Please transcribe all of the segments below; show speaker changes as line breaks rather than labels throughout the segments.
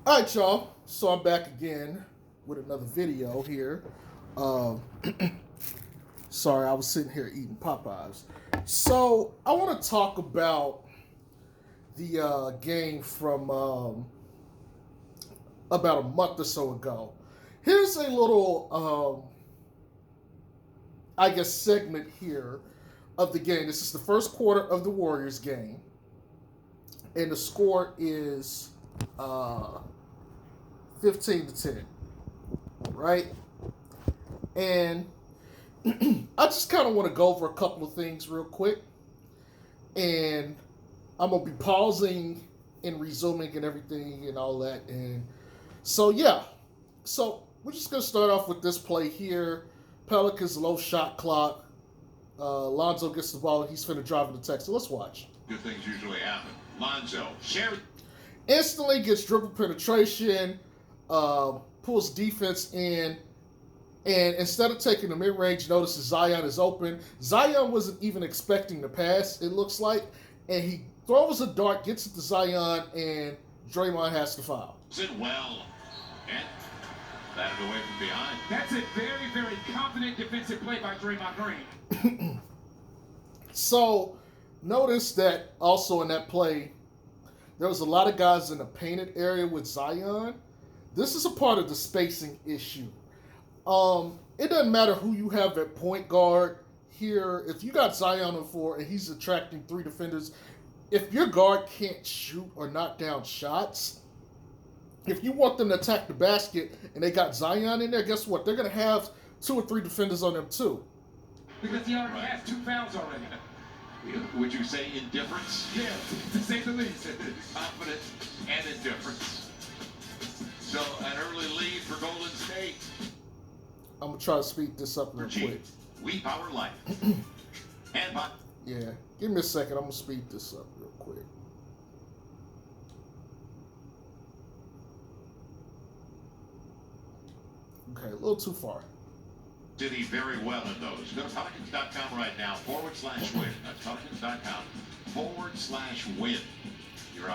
All right, y'all. So I'm back again with another video here. Um, sorry, I was sitting here eating Popeyes. So I want to talk about the game from about a month or so ago. Here's a little, I guess, segment here of the game. This is the first quarter of the Warriors game, and the score is 15-10, right? And I just kind of want to go over a couple of things real quick, and I'm gonna be pausing and resuming and everything and all that. And so yeah, so we're just gonna start off with this play here. Pelicans low shot clock. Lonzo gets the ball. He's finna drive into Texas. Let's watch.
Good things usually happen. Lonzo share.
Instantly gets dribble penetration, pulls defense in, and instead of taking the mid-range, notices Zion is open. Zion wasn't even expecting the pass, it looks like, and he throws a dart, gets it to Zion, and Draymond has to foul.
Sit well. And batted away from behind.
That's a very, very confident defensive play by Draymond Green.
So, notice that also in that play, there was a lot of guys in the painted area with Zion. This is a part of the spacing issue. It doesn't matter who you have at point guard here. If you got Zion on 4 and he's attracting 3 defenders, if your guard can't shoot or knock down shots, if you want them to attack the basket and they got Zion in there, guess what? They're going to have 2 or 3 defenders on them too.
Because he already has 2 fouls already.
Would you say indifference?
Yeah, to say the least.
Confidence and indifference. So an early lead for Golden State.
I'm going to try to speed this up real quick.
We power life. And by.
Yeah, give me a second. I'm going to speed this up real quick. Okay, a little too far.
Did he very well in those. Go to Pelicans.com right now, /win. That's Pelicans.com, /win.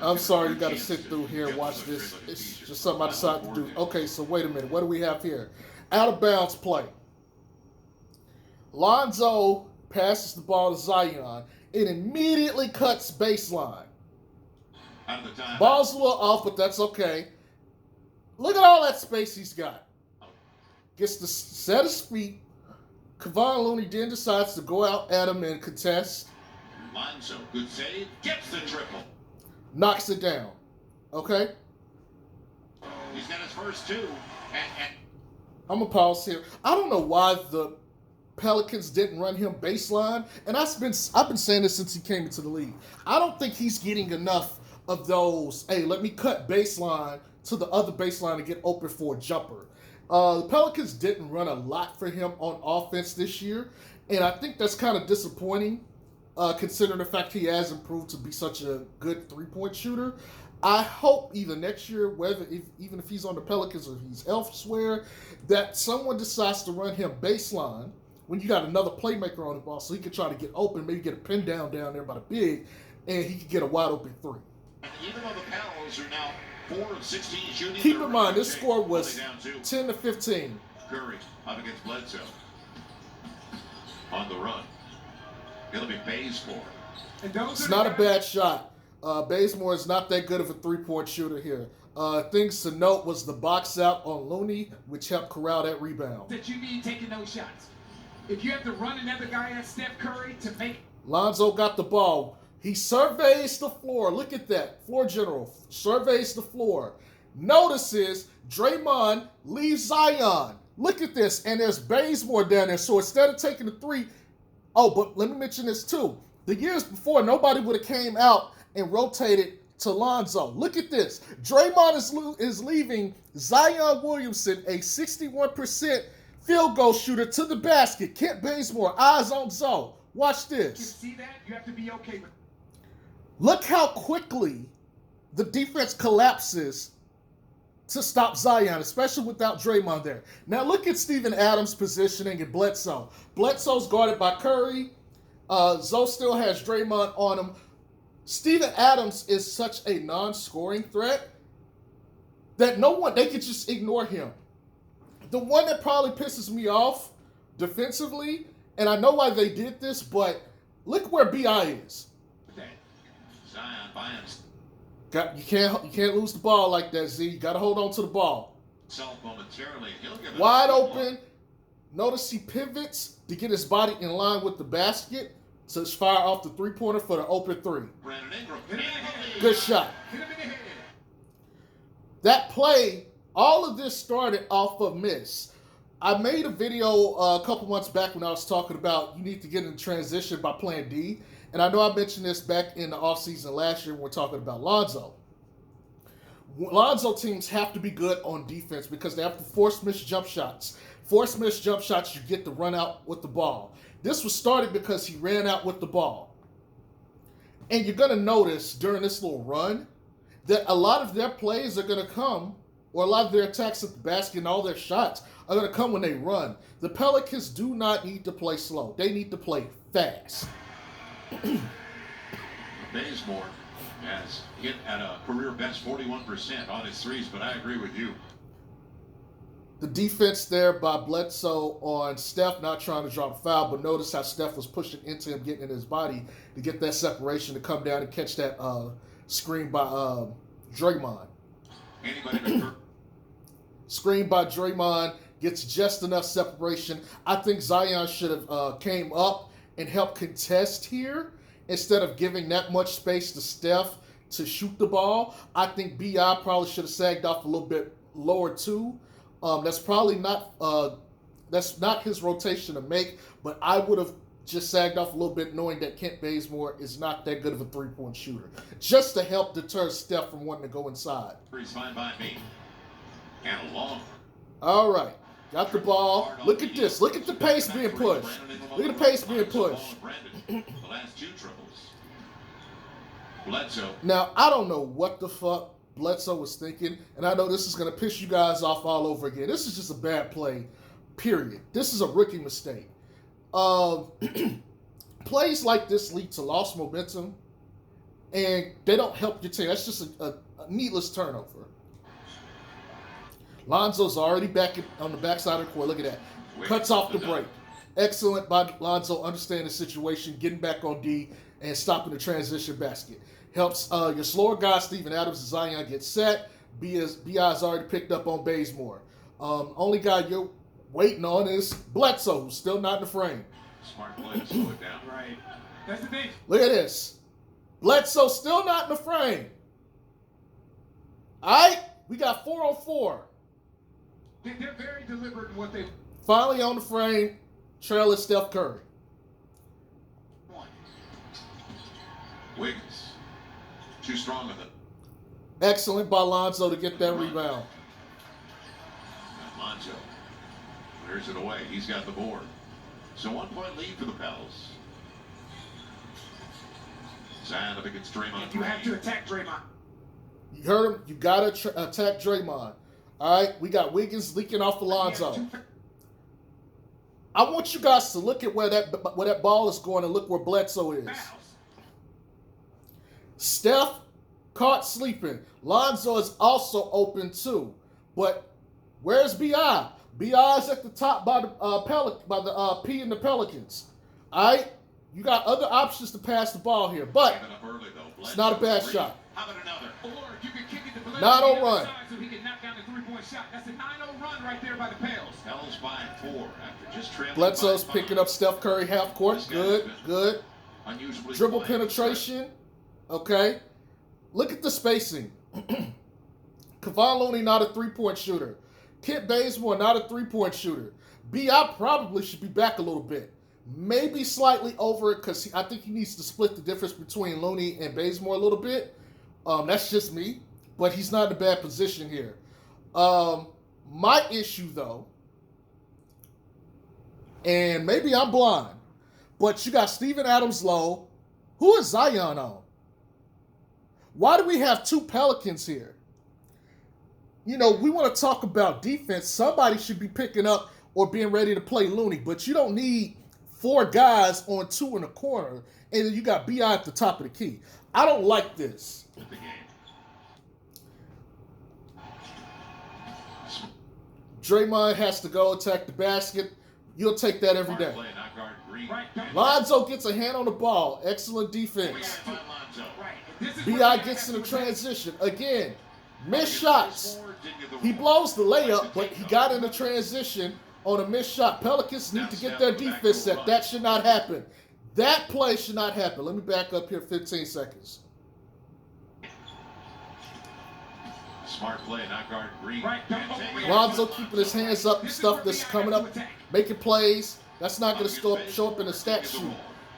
I'm sorry, you got to sit through here and watch this. It's just something I decided to do. Okay, so wait a minute. What do we have here? Out of bounds play. Lonzo passes the ball to Zion. It immediately cuts baseline.
Out of the time.
Ball's a little off, but that's okay. Look at all that space he's got. Gets to set his feet. Kevon Looney then decides to go out at him and contest.
Lonzo, good save, gets the triple.
Knocks it down. Okay?
He's got his first 2. And
I'm going to pause here. I don't know why the Pelicans didn't run him baseline. And I've been saying this since he came into the league. I don't think he's getting enough of those, hey, let me cut baseline to the other baseline to get open for a jumper. The Pelicans didn't run a lot for him on offense this year, and I think that's kind of disappointing, considering the fact he has improved to be such a good three-point shooter. I hope either next year, even if he's on the Pelicans or if he's elsewhere, that someone decides to run him baseline when you got another playmaker on the ball, so he can try to get open, maybe get a pin down there by the big, and he can get a wide open 3.
even though the Pels are now 4 of 16 shooting.
Keep in mind, this score was 10-15.
Curry up against Bledsoe. On the run. It'll be Bazemore.
It's not a bad shot. Bazemore is not that good of a three-point shooter here. Things to note was the box out on Looney, which helped corral that rebound.
That you need taking those shots. If you have to run another guy at Steph Curry to make...
Lonzo got the ball. He surveys the floor. Look at that. Floor general. Surveys the floor. Notices Draymond leaves Zion. Look at this. And there's Bazemore down there. So instead of taking the 3... Oh, but let me mention this too. The years before, nobody would have came out and rotated to Lonzo. Look at this. Draymond is leaving Zion Williamson, a 61% field goal shooter, to the basket. Kent Bazemore, eyes on Zoe. Watch this.
You see that? You have to be okay with it.
Look how quickly the defense collapses to stop Zion, especially without Draymond there. Now look at Steven Adams' positioning and Bledsoe. Bledsoe's guarded by Curry. Zoe still has Draymond on him. Steven Adams is such a non-scoring threat that no one, they could just ignore him. The one that probably pisses me off defensively, and I know why they did this, but look where BI is.
Zion buying
You can't lose the ball like that, Z. You got to hold on to the ball.
himself momentarily. He'll give it
Wide
a
open. Notice he pivots to get his body in line with the basket to fire off the three-pointer for the open three.
Brandon Ingram.
Good shot.
Hit him in the head.
That play, all of this started off of miss. I made a video a couple months back when I was talking about you need to get in transition by playing D. And I know I mentioned this back in the offseason last year when we're talking about Lonzo. Lonzo teams have to be good on defense because they have to force missed jump shots. Force missed jump shots, you get to run out with the ball. This was started because he ran out with the ball. And you're going to notice during this little run that a lot of their plays are going to come, or a lot of their attacks at the basket and all their shots are going to come when they run. The Pelicans do not need to play slow. They need to play fast.
Bazemore has hit at a career best 41% on his threes, but I agree with you.
The defense there by Bledsoe on Steph, not trying to drop a foul, but notice how Steph was pushing into him, getting in his body to get that separation to come down and catch that screen by Draymond.
Anybody but
Screen by Draymond, gets just enough separation. I think Zion should have came up and helped contest here instead of giving that much space to Steph to shoot the ball. I think B.I. probably should have sagged off a little bit lower too. That's probably not that's not his rotation to make, but I would have just sagged off a little bit knowing that Kent Bazemore is not that good of a three-point shooter. Just to help deter Steph from wanting to go inside.
He's fine by me. And a long.
All right. Got the ball. Look at this. Look at the pace being pushed. Look at the pace being pushed.
The last two triples. Bledsoe.
Now, I don't know what the fuck Bledsoe was thinking, and I know this is going to piss you guys off all over again. This is just a bad play, period. This is a rookie mistake. Plays like this lead to lost momentum, and they don't help your team. That's just a needless turnover. Lonzo's already back on the backside of the court. Look at that. Cuts off the break. Excellent by Lonzo, understanding the situation, getting back on D, and stopping the transition basket. Helps your slower guy, Steven Adams and Zion, get set. B.I.'s already picked up on Bazemore. Only guy you're waiting on is Bledsoe, who's still not in the frame.
Smart play to slow it down.
Right. That's the thing.
Look at this. Bledsoe still not in the frame. All right, we got 4 on 4.
They're very deliberate in what they
Finally on the frame, trailing Steph Curry.
want.
Wiggins. Too strong with it.
Excellent by Lonzo to get that rebound.
And Lonzo clears it away. He's got the board. So 1 point lead for the Pels. Zion up against Draymond.
You have to attack Draymond.
You heard him. You got to attack Draymond. All right, we got Wiggins leaking off Lonzo. I want you guys to look at where that ball is going and look where Bledsoe is. Steph caught sleeping. Lonzo is also open too. But where's B.I.? B.I. is at the top by the P in the Pelicans. All right, you got other options to pass the ball here, but it's not a bad shot.
How about another?
Or you can kick it to Bledsoe
9-0 run.
so he can knock down the three-point shot. That's a 9-0 run right there by the Pels.
Pels by 4 after just trailing.
Bledsoe's
by
picking
5.
up Steph Curry half court. Good, good.
Unusually
Dribble
quiet.
penetration. Okay. Look at the spacing. Kevon Looney not a three-point shooter. Kent Bazemore not a three-point shooter. B.I. probably should be back a little bit. Maybe slightly over it because I think he needs to split the difference between Looney and Bazemore a little bit. That's just me. But he's not in a bad position here. My issue, though, and maybe I'm blind, but you got Steven Adams low. Who is Zion on? Why do we have 2 Pelicans here? You know, we want to talk about defense. Somebody should be picking up or being ready to play Looney, but you don't need 4 guys on 2 in the corner, and then you got B.I. at the top of the key. I don't like this.
The game.
Draymond has to go attack the basket. You'll take that every day.
Play, not guard Green.
Lonzo gets a hand on the ball. Excellent defense. B.I. gets in the transition. Again, missed shots. He blows the layup, but he got in the transition on a missed shot. Pelicans need to get their defense set. That should not happen. That play should not happen. Let me back up here 15 seconds.
Smart play, not guard Green.
Lonzo keeping his hands up, stuff that's coming up, making plays. That's not going to show up in the stat sheet.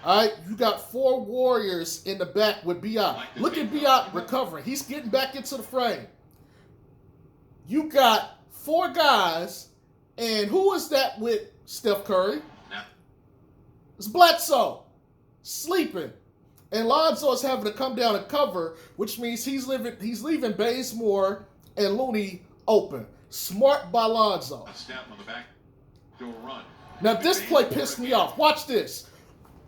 All right, you got 4 Warriors in the back with B.I. Look at B.I. recovering. He's getting back into the frame. You got 4 guys, and who is that with Steph Curry? It's Bledsoe, sleeping. And Lonzo is having to come down and cover, which means he's leaving Bazemore and Looney open. Smart by Lonzo.
Step on the back, go run.
Now this play pissed me off. Watch this.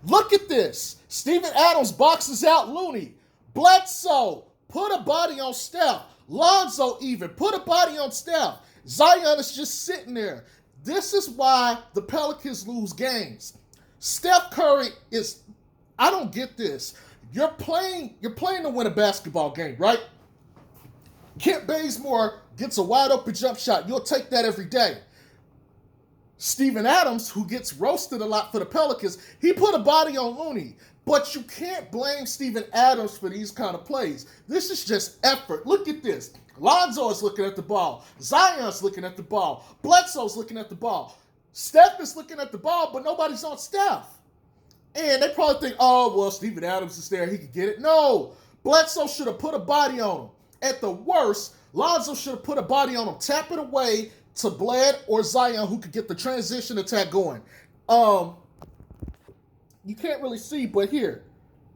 Look at this. Steven Adams boxes out Looney. Bledsoe put a body on Steph. Lonzo even put a body on Steph. Zion is just sitting there. This is why the Pelicans lose games. Steph Curry is, I don't get this. You're playing to win a basketball game, right? Kent Bazemore gets a wide open jump shot. You'll take that every day. Steven Adams, who gets roasted a lot for the Pelicans, he put a body on Looney. But you can't blame Steven Adams for these kind of plays. This is just effort. Look at this. Lonzo is looking at the ball. Zion's looking at the ball. Bledsoe's looking at the ball. Steph is looking at the ball, but nobody's on Steph. And they probably think, oh, well, Steven Adams is there. He could get it. No. Bledsoe should have put a body on him. At the worst, Lonzo should have put a body on him. Tap it away to Bled or Zion, who could get the transition attack going. You can't really see, but here,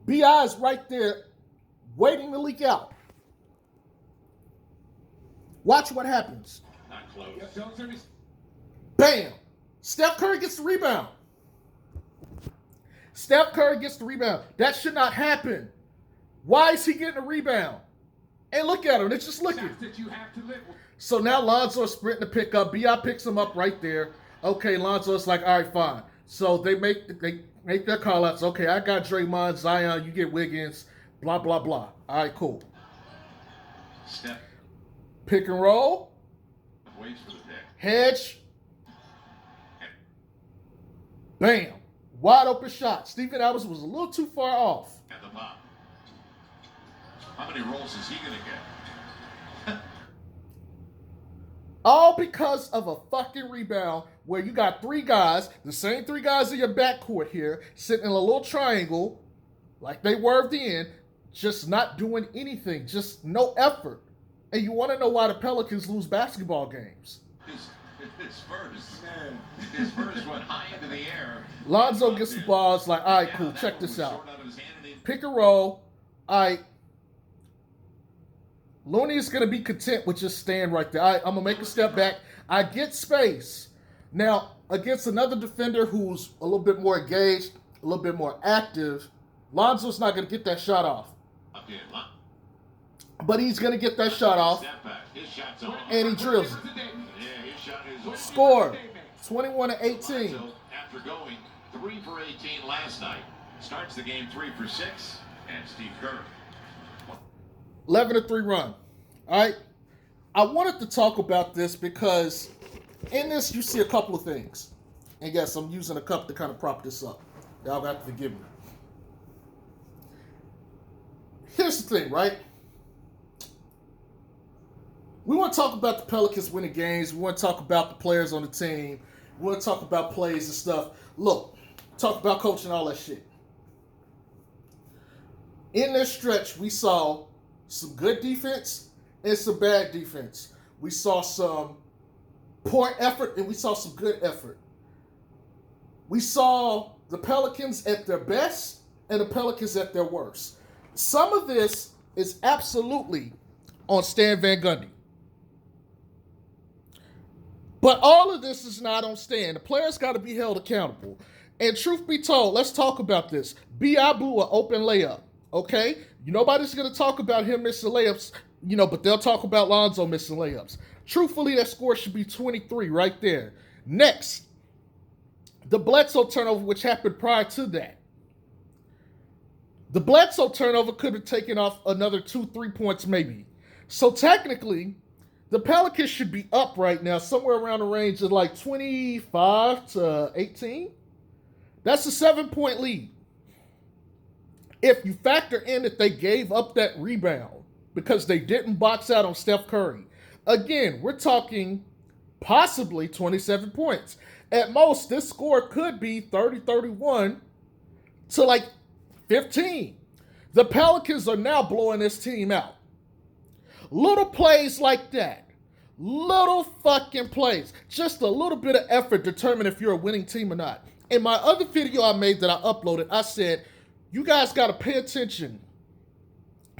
B.I. is right there waiting to leak out. Watch what happens.
Not close.
Bam! Steph Curry gets the rebound. Steph Curry gets the rebound. That should not happen. Why is he getting a rebound? And look at him. It's just looking. So now Lonzo is sprinting to pick up. B.I. picks him up right there. Okay, Lonzo's like, all right, fine. So they make their call outs. Okay, I got Draymond, Zion, you get Wiggins, blah, blah, blah. All right, cool.
Step.
Pick and roll.
Waits for the pick.
Hedge. Bam. Wide open shot. Steven Adams was a little too far off.
At the top. How many rolls is he going to get?
All because of a fucking rebound where you got 3 guys, the same 3 guys in your backcourt here, sitting in a little triangle, like they were at the end, just not doing anything, just no effort. And you want to know why the Pelicans lose basketball games.
His first went high into the air.
Lonzo gets the ball. It's like, all right, cool, check this out. Pick and roll. All right. Looney is going to be content with just staying right there. All right, I'm going to make a step back. I get space. Now, against another defender who's a little bit more engaged, a little bit more active, Lonzo's not going to get that shot off. But he's going to get that shot off. And he drills it. Score. 21-18.
After going 3 for 18 last night, starts the game 3 for 6, and Steve Kerr.
11-3 run. All right. I wanted to talk about this because in this you see a couple of things. And yes, I'm using a cup to kind of prop this up. Y'all got to forgive me. Here's the thing, right? We want to talk about the Pelicans winning games. We want to talk about the players on the team. We want to talk about plays and stuff. Look, talk about coaching, all that shit. In this stretch, we saw some good defense and some bad defense. We saw some poor effort and we saw some good effort. We saw the Pelicans at their best and the Pelicans at their worst. Some of this is absolutely on Stan Van Gundy. But all of this is not on Stan. The players got to be held accountable. And truth be told, let's talk about this. B.I. blew an open layup, okay? Nobody's going to talk about him missing layups But they'll talk about Lonzo missing layups. Truthfully, that score should be 23 right there. Next, the Bledsoe turnover, which happened prior to that. The Bledsoe turnover could have taken off another 2-3 points maybe. So technically, the Pelicans should be up right now, somewhere around the range of like 25 to 18. That's a 7-point lead. If you factor in that they gave up that rebound because they didn't box out on Steph Curry, again, we're talking possibly 27 points. At most, this score could be 30-31 to like 15. The Pelicans are now blowing this team out. Little plays like that. Little fucking plays. Just a little bit of effort determine if you're a winning team or not. In my other video I made that I uploaded, I said, you guys got to pay attention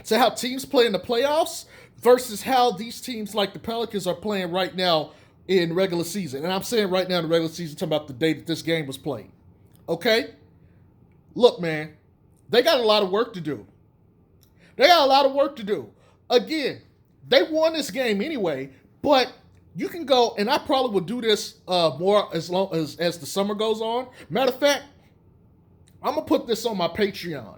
to how teams play in the playoffs versus how these teams like the Pelicans are playing right now in regular season. And I'm saying right now in the regular season, talking about the day that this game was played. Okay? Look, man, they got a lot of work to do. Again, they won this game anyway, but you can go, and I probably will do this more as long as the summer goes on. Matter of fact, I'm going to put this on my Patreon,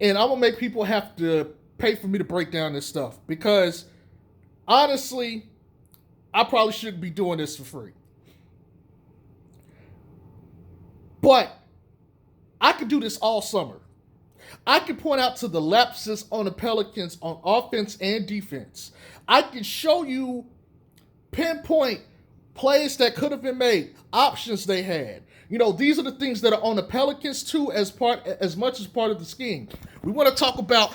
and I'm going to make people have to pay for me to break down this stuff, because honestly, I probably shouldn't be doing this for free. But I could do this all summer. I can point out to the lapses on the Pelicans on offense and defense. I can show you pinpoint plays that could have been made, options they had. These are the things that are on the Pelicans too, as much as part of the scheme. We want to talk about,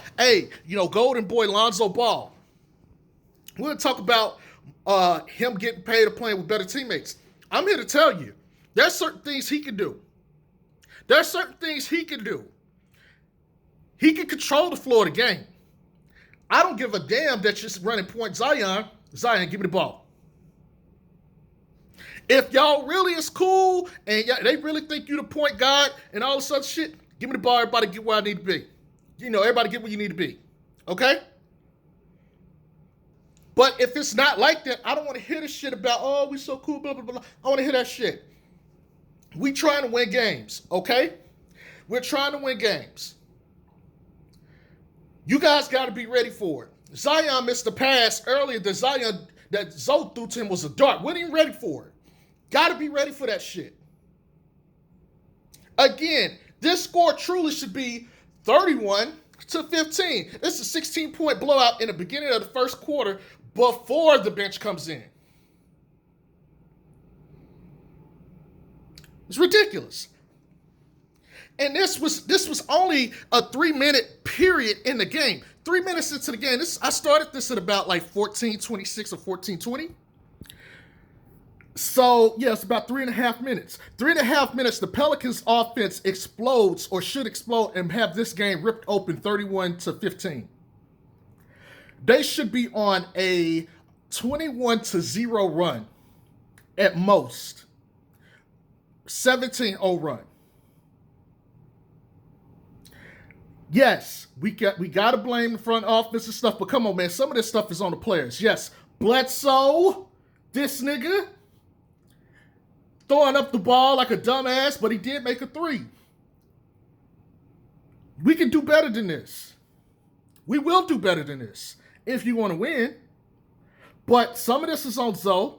Golden Boy Lonzo Ball. We want to talk about him getting paid or playing with better teammates. I'm here to tell you, there's certain things he can do. He can control the floor of the game. I don't give a damn that you're running point Zion. Zion, give me the ball. If y'all really is cool and they really think you the point guard and all this other shit, give me the ball. Everybody get where I need to be. Everybody get where you need to be. Okay? But if it's not like that, I don't want to hear this shit about, we so cool, blah, blah, blah. I want to hear that shit. We trying to win games, okay? We're trying to win games. You guys got to be ready for it. Zion missed the pass earlier that Zoe threw to him was a dart. Wasn't even ready for it. Got to be ready for that shit. Again, this score truly should be 31-15. It's a 16-point blowout in the beginning of the first quarter before the bench comes in. It's ridiculous. And this was only a 3-minute period in the game. 3 minutes into the game. I started this at about like 14:26 or 14:20. So, yeah, it's about 3.5 minutes. 3.5 minutes, the Pelicans offense explodes or should explode and have this game ripped open 31-15. They should be on a 21-0 run at most. 17-0 run. Yes, we got to blame the front office and stuff, but come on, man. Some of this stuff is on the players. Yes, Bledsoe, this nigga, throwing up the ball like a dumbass, but he did make a 3. We can do better than this. We will do better than this if you want to win. But some of this is on Zoe.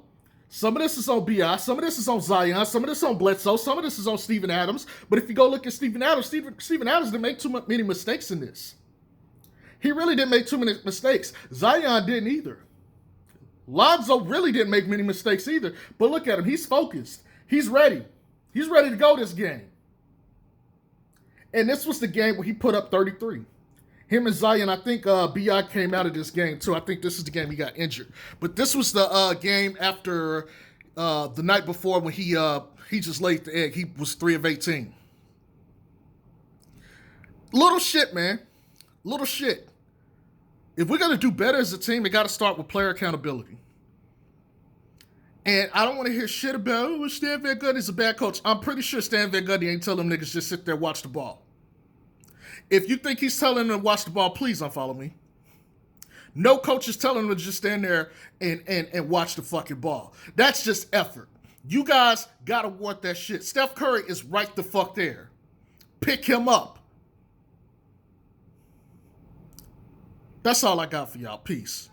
Some of this is on B.I. Some of this is on Zion. Some of this is on Bledsoe. Some of this is on Steven Adams. But if you go look at Steven Adams, Steven Adams didn't make too many mistakes in this. He really didn't make too many mistakes. Zion didn't either. Lonzo really didn't make many mistakes either. But look at him. He's focused. He's ready. He's ready to go this game. And this was the game where he put up 33. Him and Zion, I think B.I. came out of this game too. I think this is the game he got injured. But this was the game after the night before when he just laid the egg. He was 3 of 18. Little shit, man. Little shit. If we're going to do better as a team, it got to start with player accountability. And I don't want to hear shit about, Stan Van Gundy's a bad coach. I'm pretty sure Stan Van Gundy ain't telling them niggas just sit there and watch the ball. If you think he's telling them to watch the ball, please unfollow me. No coach is telling them to just stand there and watch the fucking ball. That's just effort. You guys gotta want that shit. Steph Curry is right the fuck there. Pick him up. That's all I got for y'all. Peace.